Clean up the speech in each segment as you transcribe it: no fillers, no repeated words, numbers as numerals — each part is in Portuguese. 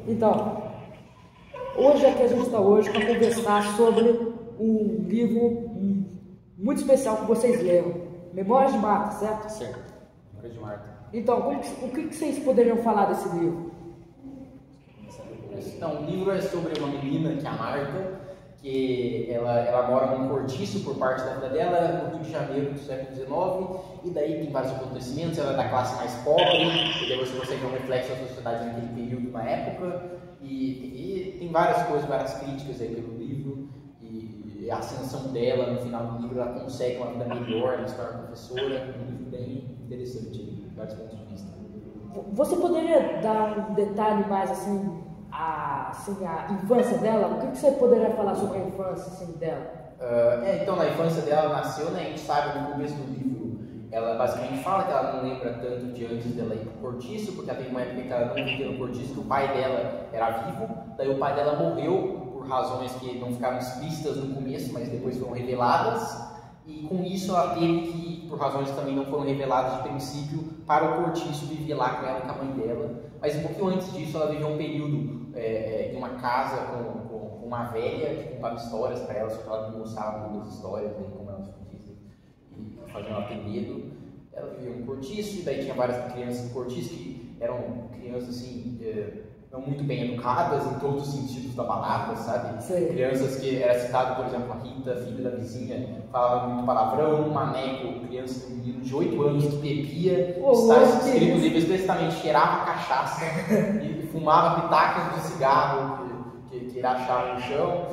Então, hoje aqui a gente está hoje para conversar sobre um livro muito especial que vocês leram, Memórias de Marta, certo? Certo, Memórias de Marta. Então, o que vocês poderiam falar desse livro? Então, o livro é sobre uma menina que é a Marta, que ela mora num cortiço por parte da vida dela, no Rio de Janeiro do século XIX, e daí tem vários acontecimentos, ela é da classe mais pobre, e daí você consegue ver um reflexo da sociedade naquele período, na época, e tem várias coisas, várias críticas aí pelo livro, e a ascensão dela no final do livro, ela consegue uma vida melhor, ela se torna professora, é um livro bem interessante, vários pontos de vista. Você poderia dar um detalhe mais assim, a infância dela? O que você poderia falar sobre a infância assim, dela? Então, na infância dela, ela nasceu, né? A gente sabe no começo do livro, ela basicamente fala que ela não lembra tanto de antes dela ir pro cortiço, porque ela teve uma época que ela não vivia no cortiço, que o pai dela era vivo, daí o pai dela morreu por razões que não ficaram explícitas no começo, mas depois foram reveladas, e com isso ela teve que ir, por razões que também não foram reveladas de princípio, para o cortiço viver lá com ela e com a mãe dela. Mas um pouquinho antes disso, ela viveu um período em uma casa com uma velha que contava histórias para ela, só que ela não gostava muito das histórias, né, como ela dizia, e fazia ela ter medo. Ela vivia no cortiço, e daí tinha várias crianças no cortiço que eram crianças assim, não muito bem educadas em todos os sentidos da palavra, sabe? Sim. Crianças que era citado, por exemplo, a Rita, filha da vizinha, falava muito palavrão, Maneco, criança, um menino de 8 anos que bebia, está escrito livro explicitamente, cheirava cachaça e fumava pitacas de cigarro que ele achava no chão.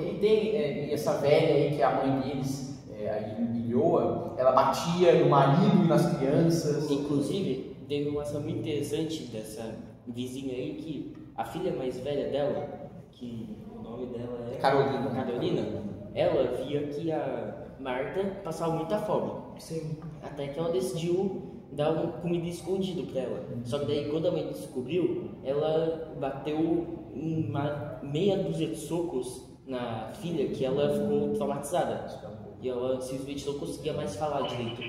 E tem essa velha aí, que é a mãe deles, a Ilhoa, ela batia no marido e nas crianças. Inclusive, teve uma ação muito interessante dessa vizinha aí, que a filha mais velha dela, que o nome dela é Carolina, ela via que a Marta passava muita fome. Sim. Até que ela decidiu dar uma comida escondida pra ela. Só que daí, quando a mãe descobriu, ela bateu uma meia dúzia de socos na filha, que ela ficou traumatizada. E ela simplesmente não conseguia mais falar direito.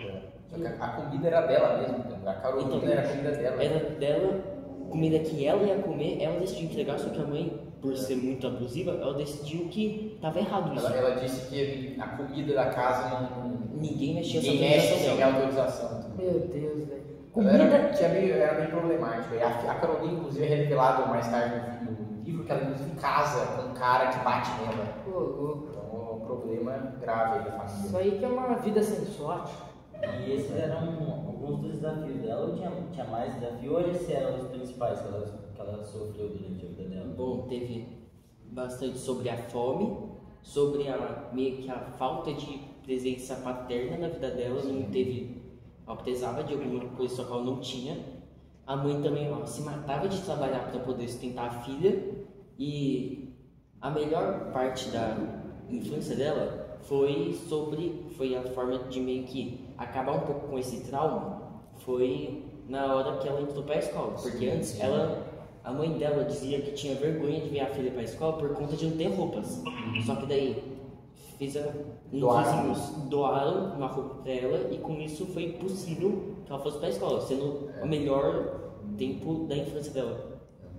Só que a comida era dela mesmo, a Carolina Então, era a comida dela. Era dela, comida que ela ia comer, ela decidiu entregar, só que a mãe, por ser muito abusiva, ela decidiu que estava errado isso. Ela disse que a comida da casa ninguém mexia sem autorização. Meu Deus, velho. Comida era bem problemática. E a Carolina, inclusive, é revelado mais tarde no livro que ela inclusive casa com um cara que bate nela. Então é um problema grave aí da família. Isso aí que é uma vida sem sorte. E esses eram alguns dos desafios dela, ou tinha mais desafios, ou esses eram os principais que ela sofreu durante a vida dela? Bom, teve bastante sobre a fome, sobre meio que a falta de presença paterna na vida dela. Não teve, ela precisava de alguma coisa, só que ela não tinha. A mãe também, ela se matava de trabalhar para poder sustentar a filha, e a melhor parte da infância dela foi a forma de meio que acabar um pouco com esse trauma, foi na hora que ela entrou para a escola, porque antes a mãe dela dizia que tinha vergonha de ver a filha para a escola por conta de não ter roupas. Só que daí os vizinhos doaram uma roupa para ela, e com isso foi possível que ela fosse para a escola, sendo o melhor tempo da infância dela.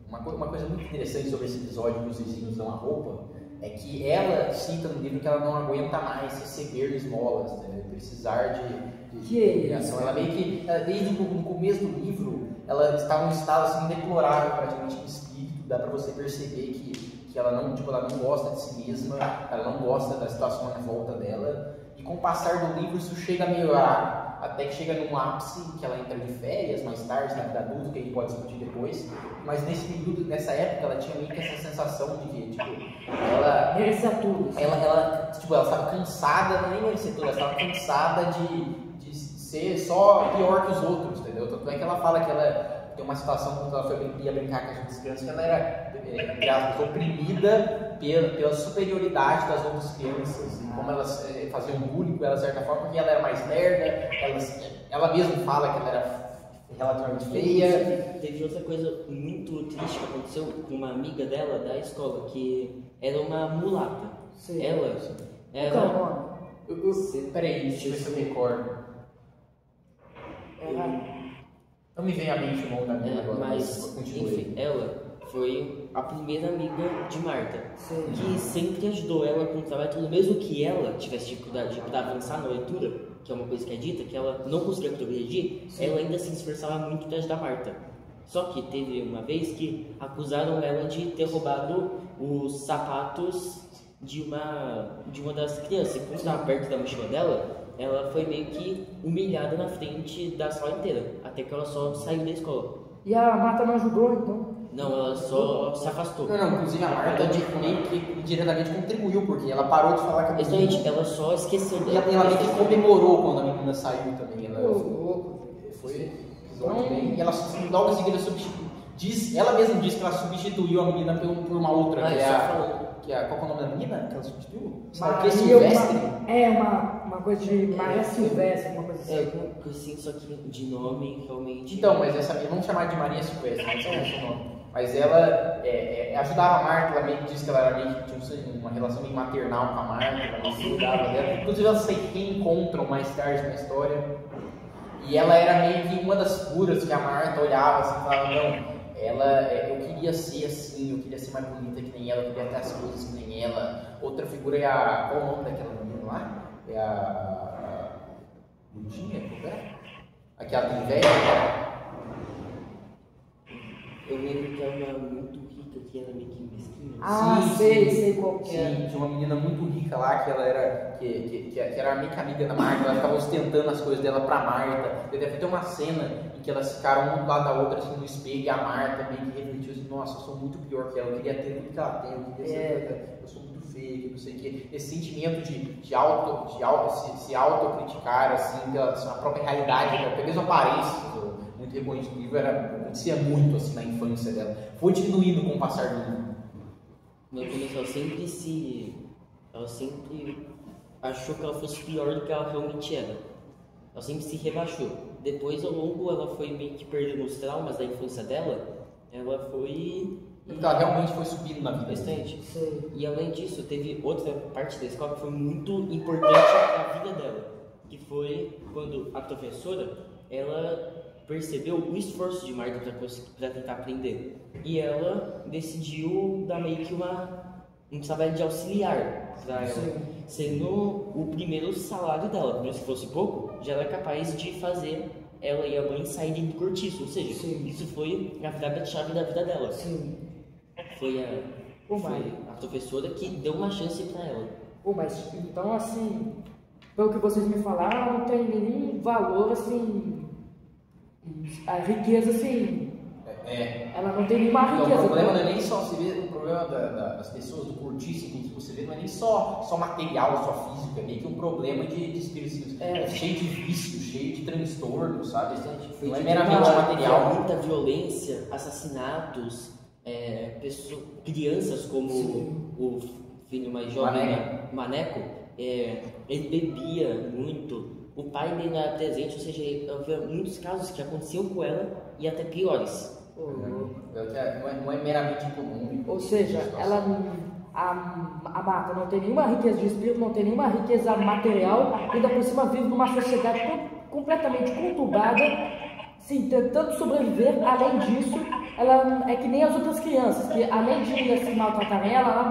Uma coisa muito interessante sobre esse episódio que os vizinhos dão a roupa é que ela cita no livro que ela não aguenta mais receber esmolas, né? Precisar de criação. Ela meio que, desde o começo do livro, ela está num estado assim deplorável, praticamente de espírito. Dá para você perceber que ela não gosta de si mesma, ela não gosta da situação à volta dela. E com o passar do livro isso chega a melhorar, até que chega num ápice que ela entra de férias mais tarde, na vida adulta, que a gente pode discutir depois. Mas nessa época, ela tinha meio que essa sensação de que, ela merecia tudo. Ela estava cansada, nem merecia tudo, ela estava cansada de ser só pior que os outros, entendeu? Tanto é que ela fala que ela tem uma situação quando ela ia brincar com as crianças, que ela era, entre aspas, oprimida pela superioridade das outras crianças, como elas faziam bullying com ela de certa forma, porque ela era mais lerda, ela mesma fala que ela era relativamente feia. Teve outra coisa muito triste que aconteceu com uma amiga dela da escola, que era uma mulata. Sim. Ela era... Peraí, deixa eu ver se eu recordo. Não me vem à mente o nome da minha agora, mas enfim, ela foi a primeira amiga de Marta, Sim. que sempre ajudou ela com o trabalho, tudo, mesmo que ela tivesse dificuldade para avançar na leitura, que é uma coisa que é dita, que ela não conseguia progredir, ela ainda se esforçava muito para ajudar Marta. Só que teve uma vez que acusaram ela de ter roubado os sapatos de uma das crianças. E quando estava perto da mochila dela, ela foi meio que humilhada na frente da sala inteira, até que ela só saiu da escola. E a Marta não ajudou, então? Não, ela só se afastou. Não, inclusive a Marta meio que diretamente contribuiu, porque ela parou de falar com a menina. Exatamente, ela só esqueceu E dela. ela meio que comemorou quando a menina saiu também. Ela Louco. foi bem. E ela logo em seguida ela mesma disse que ela substituiu a menina por uma outra, qual que é o nome da menina que ela substituiu? Maria Silvestre? Uma coisa de Maria Silvestre, uma coisa assim. Sim, só que de nome realmente. Então, mas essa menina, vamos chamar de Maria Silvestre, não sei o nome. Mas ela ajudava a Marta, ela meio que disse que ela era meio que tinha uma relação meio maternal com a Marta, ela meio que cuidava dela. Inclusive elas se reencontram mais tarde na história. E ela era meio que uma das figuras que a Marta olhava assim e falava, não, eu queria ser assim, eu queria ser mais bonita que nem ela, eu queria ter as coisas que nem ela. Outra figura é qual é o nome daquela menina lá? É a Ludinha, como é? Aquela tem velha. Eu lembro que ela era muito rica, que era meio que mesquinha. Sei qual que é. Sim, tinha uma menina muito rica lá, que ela era, que era meio que amiga da Marta, ela ficava ostentando as coisas dela pra Marta. Deve ter uma cena em que elas ficaram um do lado da outra assim, no espelho, e a Marta meio que refletiu assim, nossa, eu sou muito pior que ela, eu queria ter tudo que ela tem, eu queria ser, eu sou muito feio, não sei o que. Esse sentimento se autocriticar assim, pela sua própria realidade, pela mesma aparência, muito reconhecido no livro, acontecia muito assim na infância dela. Foi diminuindo com o passar do livro. No começo ela sempre achou que ela fosse pior do que ela realmente era. Ela sempre se rebaixou. Depois, ao longo, ela foi meio que perdendo os traumas da infância dela. Ela foi... Porque ela realmente foi subindo na vida. Bastante. E além disso, teve outra parte da escola que foi muito importante para a vida dela. Que foi quando a professora, ela percebeu o esforço de Marta para tentar aprender. E ela decidiu dar meio que um trabalho de auxiliar para ela, sendo o primeiro salário dela. Mesmo se fosse pouco, já era capaz de fazer ela e a mãe saírem do cortiço. Ou seja, isso foi a virada-chave da vida dela. Foi a professora que deu uma chance para ela. Mas então, assim, pelo que vocês me falaram, não tem nenhum valor, assim, a riqueza, assim, ela não tem nenhuma riqueza. Então, o problema não é nem só, você vê, o problema das pessoas do cortiço que você vê, não é nem só material, só físico, é meio que um problema de espírito, cheio de vício, cheio de transtorno, sabe? Não é meramente material. Muita violência, assassinatos, crianças como o filho mais jovem, Maneco, ele bebia muito. O pai dele não era presente, ou seja, havia muitos casos que aconteciam com ela e até piores. Não é meramente comum. Ou seja, a Marta não tem nenhuma riqueza de espírito, não tem nenhuma riqueza material, ainda por cima vive numa sociedade completamente conturbada, sim, tentando sobreviver. Além disso, ela é que nem as outras crianças, que além de assim, maltratarem ela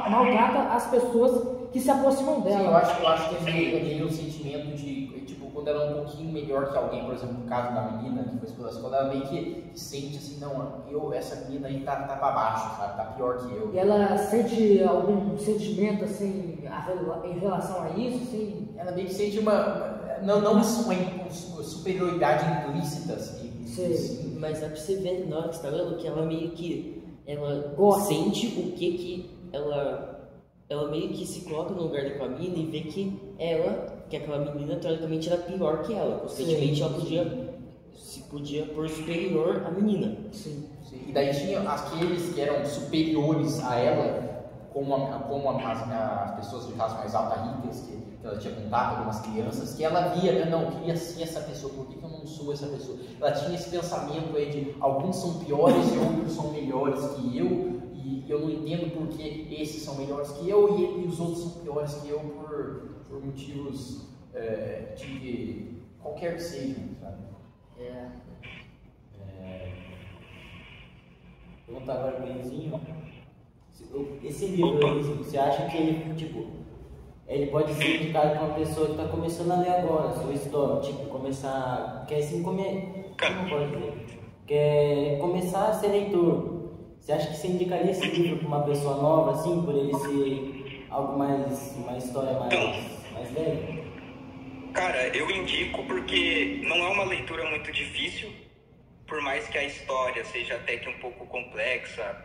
maltrata as pessoas que se aproximam dela. Sim, eu acho que é meio um sentimento de, tipo, quando ela é um pouquinho melhor que alguém, por exemplo, no caso da menina que foi expulsa da escola, ela meio que sente assim, não, essa menina aí tá pra baixo, sabe, tá pior que eu. E ela sente algum sentimento, assim, em relação a isso, assim? Ela meio que sente uma superioridade implícita, assim. Sim. Mas dá pra você ver na hora que você tá lendo que ela meio que sente o que ela meio que se coloca no lugar daquela menina e vê que aquela menina teoricamente era pior que ela. Consequentemente ela podia pôr superior à menina. Sim. E daí tinha aqueles que eram superiores a ela, como as pessoas de classe mais alta, ricas, que ela tinha contato com algumas crianças, que ela via, né, não, eu queria ser essa pessoa, por que eu não sou essa pessoa? Ela tinha esse pensamento aí de alguns são piores e outros são melhores que eu, e eu não entendo por que esses são melhores que eu e os outros são piores que eu por motivos de qualquer que sejam, sabe? perguntar agora pro Benzinho. Esse livro aí, você acha que ele, tipo, ele pode ser indicado para uma pessoa que está começando a ler agora, sua história, tipo, começar, quer assim, como pode dizer? Quer começar a ser leitor. Você acha que você indicaria esse livro para uma pessoa nova, assim, por ele ser algo mais, uma história mais leve? Cara, eu indico porque não é uma leitura muito difícil, por mais que a história seja até que um pouco complexa,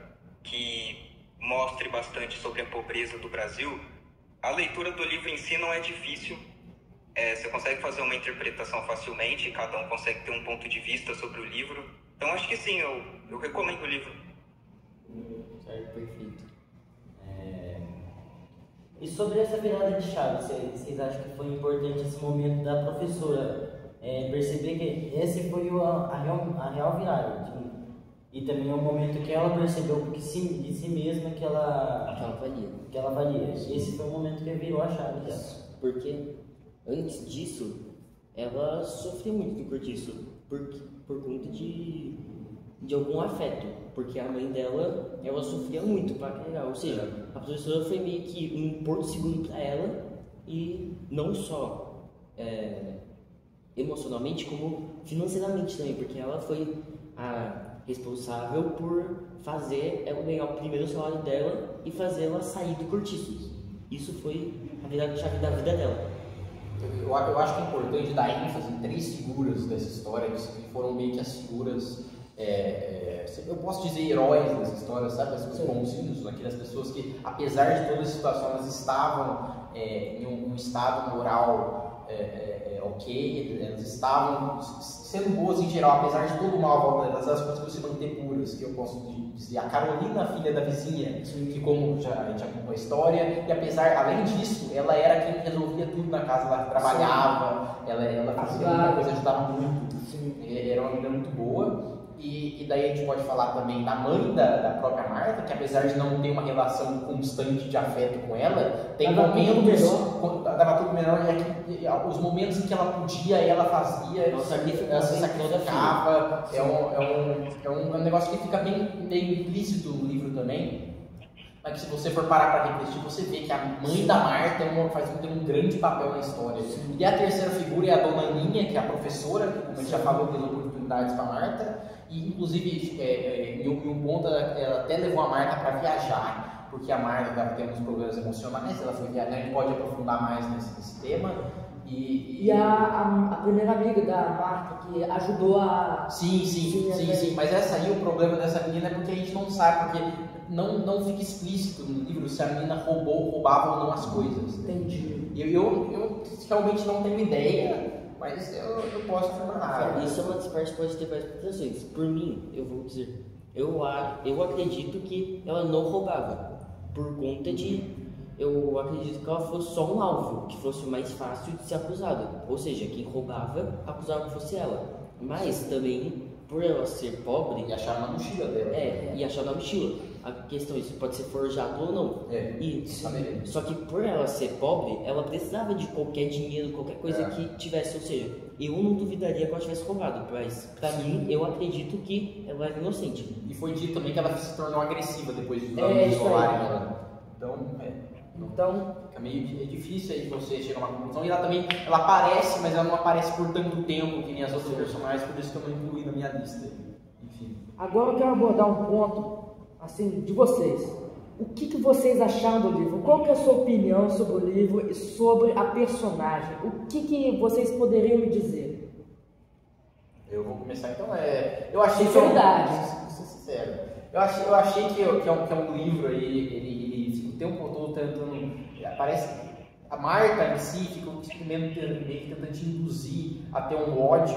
que mostre bastante sobre a pobreza do Brasil. A leitura do livro em si não é difícil, você consegue fazer uma interpretação facilmente, cada um consegue ter um ponto de vista sobre o livro. Então acho que sim, eu recomendo o livro. Certo, perfeito. E sobre essa virada de chave, vocês acham que foi importante esse momento da professora perceber que esse foi a real virada? E também é um momento que ela percebeu de si mesma que ela valia. E esse foi o momento que virou a chave dela. Porque antes disso, ela sofreu muito do cortiço por conta de algum afeto. Porque a mãe dela, ela sofria muito para carregar. Ou seja, a professora foi meio que um porto seguro para ela, e não só emocionalmente, como financeiramente também, porque ela foi a responsável por fazer ela ganhar o primeiro salário dela e fazer ela sair do cortiço. Isso foi a virada chave da vida dela. Eu acho que é importante dar ênfase em 3 figuras dessa história, que foram meio que as figuras, eu posso dizer heróis dessa história, sabe? As pessoas bonzinhos, aquelas pessoas que, apesar de todas as situações, elas estavam em um estado moral ok, elas estavam sendo boas em geral, apesar de todo o mal à volta delas, elas conseguiram se manter puras, que eu posso dizer. A Carolina, filha da vizinha, que como a gente acompanhou a história, e apesar, além disso, ela era quem resolvia tudo na casa, ela trabalhava, ela fazia muita coisa, ajudava muito. Era uma menina muito boa. E daí a gente pode falar também da mãe da própria Marta, que apesar de não ter uma relação constante de afeto com ela, tem momentos, dava tudo melhor, e os momentos em que ela podia, ela fazia, ela se sacrificava. É um negócio que fica meio implícito no livro também, mas que se você for parar para refletir, você vê que a mãe da Marta tem um grande papel na história. E a terceira figura é a dona Aninha, que é a professora, que, como a gente já falou, deu oportunidades para Marta. E, inclusive, em um ponto, ela até levou a Marta para viajar, porque a Marta estava tendo uns problemas emocionais, ela foi viajar, a gente pode aprofundar mais nesse tema. E a primeira amiga da Marta, que ajudou a... Sim, mas essa aí, o problema dessa menina é porque a gente não sabe, porque não fica explícito no livro se a menina roubava ou não as coisas. Entendi. Eu realmente não tenho ideia, mas eu posso afirmar. Isso é uma das partes que pode ter várias interpretações. Por mim, eu vou dizer, eu acredito que ela não roubava, por conta de... Eu acredito que ela fosse só um alvo, que fosse mais fácil de ser acusado. Ou seja, quem roubava, acusava que fosse ela. Mas também, por ela ser pobre... E achar na mochila dela. E achar na mochila. A questão é, isso pode ser forjado ou não. Só que por ela ser pobre, ela precisava de qualquer dinheiro, qualquer coisa que tivesse. Ou seja, eu não duvidaria que ela tivesse roubado, mas pra mim, eu acredito que ela era inocente. E foi dito também que ela se tornou agressiva depois de isolarem ela. Então, fica meio difícil aí você chegar a uma conclusão. E ela também, ela aparece, mas ela não aparece por tanto tempo que nem as outras personagens, por isso que eu não incluí na minha lista. Enfim. Agora eu quero abordar um ponto, assim, de vocês. O que vocês acharam do livro? Qual que é a sua opinião sobre o livro e sobre a personagem? O que vocês poderiam me dizer? Eu vou começar então. Eu achei Sinceridade. Vou ser sincero. Eu achei que é um livro aí, ele fica o tempo todo tentando. Parece a Marta em si fica meio que tentando te induzir a ter um ódio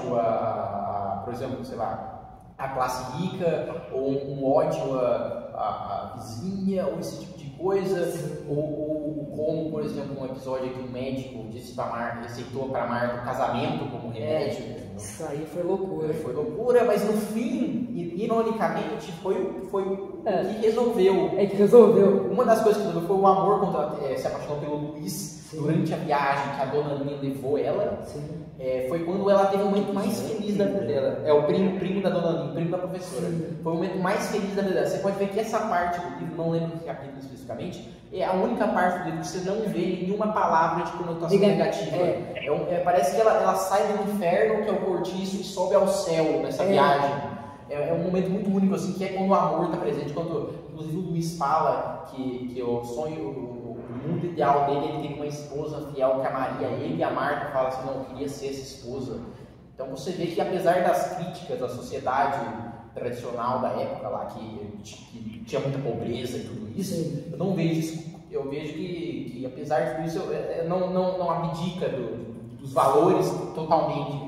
por exemplo, sei lá, a classe rica, ou um ódio à vizinha, ou esse tipo de coisa, ou como, por exemplo, um episódio que o médico disse para Marta, receitou para Marta o casamento como remédio. Isso aí foi loucura. Foi loucura, mas no fim, ironicamente, foi que resolveu. É que resolveu. Uma das coisas que resolveu foi o amor quando ela se apaixonou pelo Luiz durante a viagem que a dona Aninha levou ela. Foi quando ela teve o momento mais feliz da vida dela. É o primo da dona Aninha, primo da professora. Foi o momento mais feliz da vida dela. Você pode ver que essa parte do livro, não lembro que capítulo especificamente, é a única parte do livro que você não vê nenhuma palavra de conotação negativa. Parece que ela sai do inferno, que é o cortiço, e sobe ao céu nessa viagem. É um momento muito único, assim, que é quando o amor está presente, quando, inclusive, o Luiz fala que o sonho, o mundo ideal dele, ele tem uma esposa fiel que amaria ele, e a Marta fala assim, não, eu queria ser essa esposa. Então você vê que, apesar das críticas da sociedade tradicional da época lá, que tinha muita pobreza e tudo isso, eu não vejo isso, eu vejo que apesar de tudo isso, não abdica dos valores totalmente.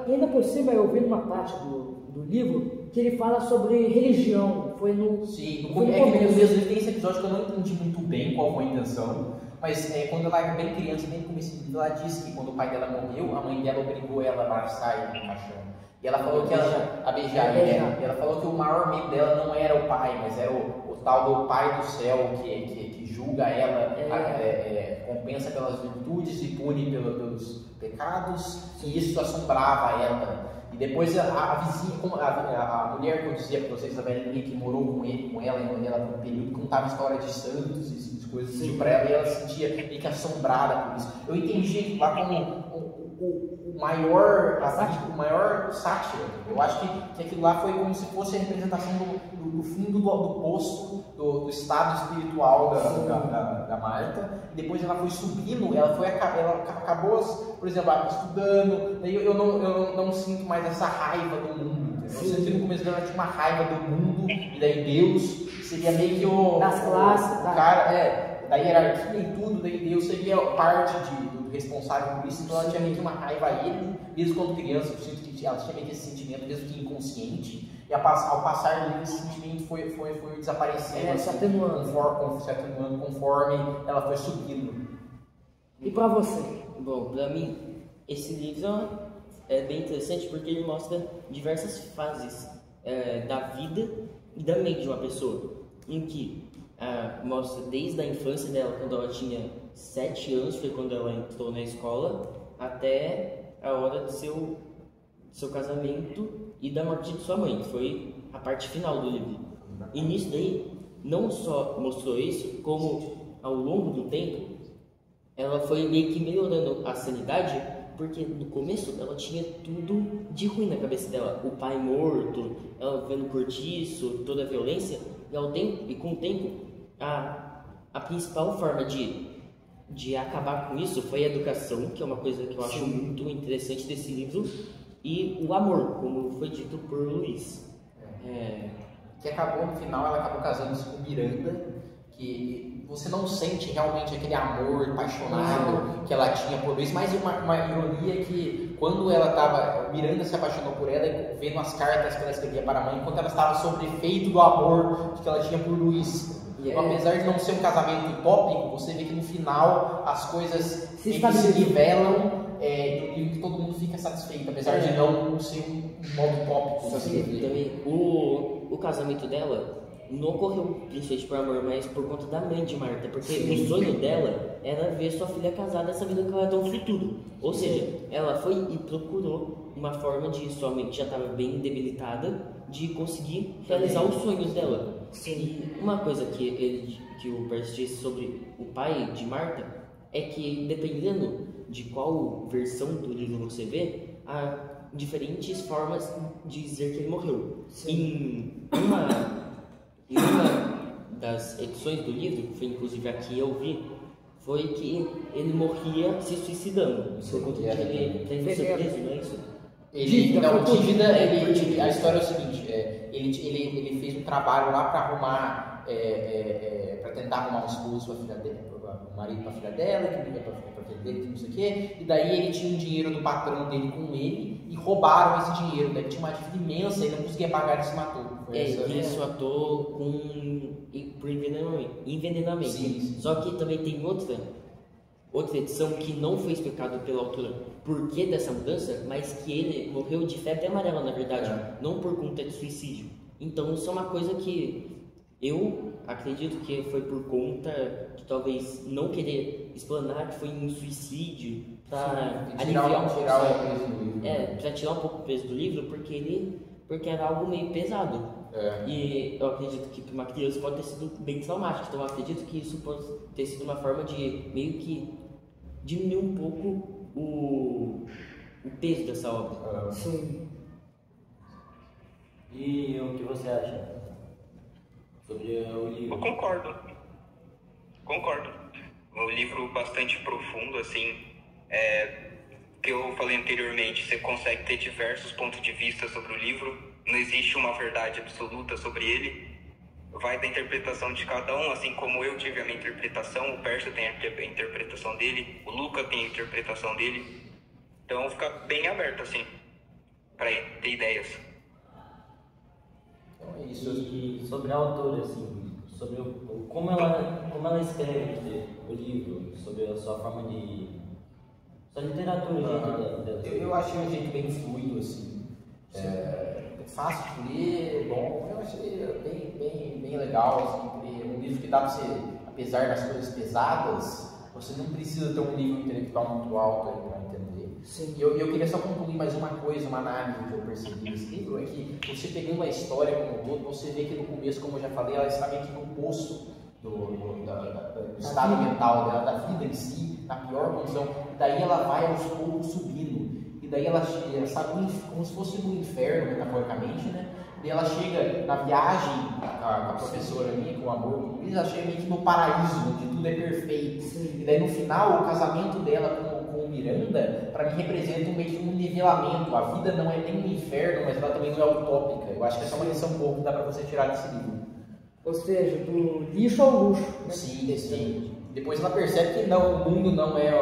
Ainda por cima, eu vi numa parte do livro que ele fala sobre religião. Foi no. Sim, no começo tem esse episódio que eu não entendi muito bem qual foi a intenção, mas quando ela era bem criança, bem no começo do livro, ela disse que quando o pai dela morreu, a mãe dela obrigou ela a abraçar ele no caixão. E ela falou que a beijar ele. E ela falou que o maior medo dela não era o pai, mas era o tal do pai do céu que julga ela, compensa pelas virtudes e pune pelos pecados, e isso assombrava ela. E depois a vizinha, a mulher que eu dizia para vocês, a velhinha que morou com ela por um período, contava história de santos e coisas assim para ela, e ela se sentia meio que assombrada por isso. Eu entendi lá como o maior sátira. Eu acho que aquilo lá foi como se fosse a representação do fundo do poço, do estado espiritual da Marta. E depois ela foi subindo, ela acabou, por exemplo, estudando. Daí eu não sinto mais essa raiva do mundo. Eu senti no começo dela tinha uma raiva do mundo, e daí Deus seria meio que das classes, da hierarquia e tudo, daí Deus seria parte do responsável por isso, então ela tinha meio que uma raiva a ele, mesmo quando criança. Eu sinto que ela tinha meio que esse sentimento, mesmo que inconsciente, e ao passar do livro, esse sentimento foi desaparecendo, se atenuando conforme ela foi subindo. E pra você? Bom, pra mim, esse livro é bem interessante porque ele mostra diversas fases da vida e da mente de uma pessoa, em que mostra desde a infância dela, quando ela tinha 7 anos, foi quando ela entrou na escola, até a hora do seu casamento e da morte de sua mãe, que foi a parte final do livro. E nisso daí, não só mostrou isso, como ao longo do tempo, ela foi meio que melhorando a sanidade, porque no começo ela tinha tudo de ruim na cabeça dela. O pai morto, ela vendo cortiço, toda a violência, e com o tempo, a principal forma de acabar com isso foi a educação, que é uma coisa que eu acho muito interessante desse livro, e o amor, como foi dito por Luiz. Que acabou, no final, ela acabou casando-se com Miranda, que você não sente realmente aquele amor apaixonado que ela tinha por Luiz, mas uma ironia que quando Miranda se apaixonou por ela, vendo as cartas que ela escrevia para a mãe, enquanto ela estava sob efeito do amor que ela tinha por Luiz. Apesar de não ser um casamento utópico, você vê que no final as coisas se nivelam, e que todo mundo fica satisfeito, apesar de não ser um modo utópico. Também, o casamento dela não ocorreu principalmente por amor, mas por conta da mãe de Marta, porque o sonho dela era ver sua filha casada, sabendo que ela ia ter um futuro. Ou seja, ela foi e procurou uma forma de sua mente já estava bem debilitada, de conseguir realizar os sonhos dela. E uma coisa que o Percy disse sobre o pai de Marta é que, dependendo de qual versão do livro você vê, há diferentes formas de dizer que ele morreu. Em uma das edições do livro, que foi inclusive a que eu vi, foi que ele morria se suicidando, por conta de ele ter sido preso, não é isso? A história é o seguinte, ele fez um trabalho lá para arrumar, para tentar arrumar um esposo para a filha dele, o marido para a filha dela, que liga para a filha dele, não sei o quê, e daí ele tinha um dinheiro do patrão dele com ele, e roubaram esse dinheiro, daí tinha uma dívida imensa, ele não conseguia pagar e se matou. Ele se matou por envenenamento. Sim. Só que também tem outra edição que não foi explicado pela autora por que dessa mudança, mas que ele morreu de febre amarela, na verdade, não por conta de suicídio. Então isso é uma coisa que eu acredito que foi por conta de talvez não querer explanar que foi um suicídio para aliviar um pouco tirar o peso do livro. para tirar um pouco o peso do livro, porque era algo meio pesado. E eu acredito que para uma criança pode ter sido bem traumático. Então eu acredito que isso pode ter sido uma forma de meio que diminuir um pouco o peso dessa obra. Sim. E o que você acha sobre o livro? Eu concordo. Um livro bastante profundo, assim, que eu falei anteriormente, você consegue ter diversos pontos de vista sobre o livro, não existe uma verdade absoluta sobre ele, vai da interpretação de cada um, assim como eu tive a minha interpretação, o Pércio tem a interpretação dele, o Luca tem a interpretação dele, então fica bem aberto, assim, para ter ideias. Então é isso. E sobre a autora, assim, sobre como ela escreve o livro, sobre a sua forma de... sua literatura, o jeito dela. Eu achei um jeito bem fluido, assim. Fácil de ler, bom. Eu achei bem legal, assim. Um livro que dá pra você, apesar das coisas pesadas, você não precisa ter um nível intelectual muito alto para entender. Sim. E eu queria só concluir mais uma coisa, uma análise que eu percebi nesse livro, é que você pegando a história como um todo, você vê que no começo, como eu já falei, ela está meio que no poço do estado mental dela, da vida em si, na pior condição, e daí ela vai aos poucos subindo, e daí ela chega, sabe, como se fosse no inferno, metaforicamente, né? E ela chega na viagem com a professora ali, com o amor, e ela chega meio que no paraíso, onde tudo é perfeito. E daí no final, o casamento dela com o Miranda, para mim representa meio que um nivelamento. A vida não é nem no inferno, mas ela também não é utópica. Eu acho que essa é uma lição boa que dá para você tirar desse livro. Ou seja, do lixo ao luxo. Né? Sim. Depois ela percebe que não, o mundo não é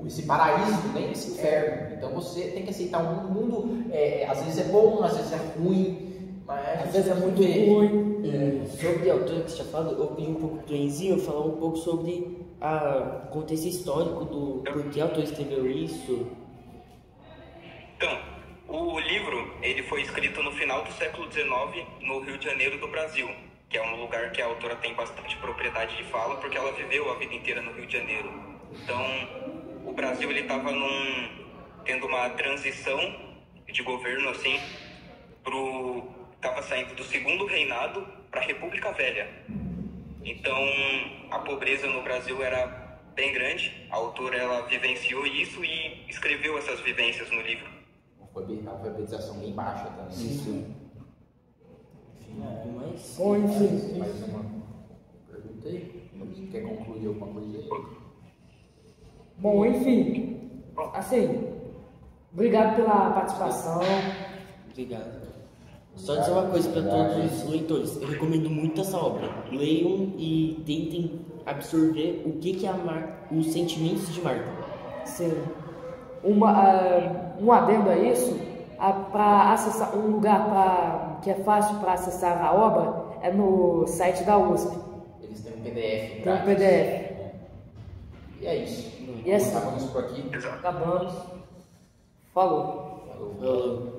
esse paraíso, nem esse inferno. Então você tem que aceitar um mundo, às vezes é bom, às vezes é ruim, mas Às vezes é muito ruim. Sobre a autora que você já falou, eu pedi um pouco pro Enzinho falar um pouco sobre o contexto histórico do porquê a autora escreveu isso. Então, o livro ele foi escrito no final do século XIX no Rio de Janeiro do Brasil, que é um lugar que a autora tem bastante propriedade de fala, porque ela viveu a vida inteira no Rio de Janeiro. Então, o Brasil ele estava tendo uma transição de governo assim, estava saindo do segundo reinado para a República Velha. Então, a pobreza no Brasil era bem grande. A autora ela vivenciou isso e escreveu essas vivências no livro. a alfabetização bem baixa também. Sim. Bom, enfim. Mais uma pergunta aí? Quer concluir alguma coisa aí? Bom, enfim. Assim, obrigado pela participação. Obrigado. Só dizer uma coisa para todos os leitores. Eu recomendo muito essa obra. Leiam e tentem absorver o que é os sentimentos de Marta. Sim. Um adendo a isso, para acessar um lugar que é fácil para acessar a obra é no site da USP. Eles têm um PDF. Tem um PDF. E é isso. E assim, Acabamos por aqui. acabamos. Falou. Falou. Falou.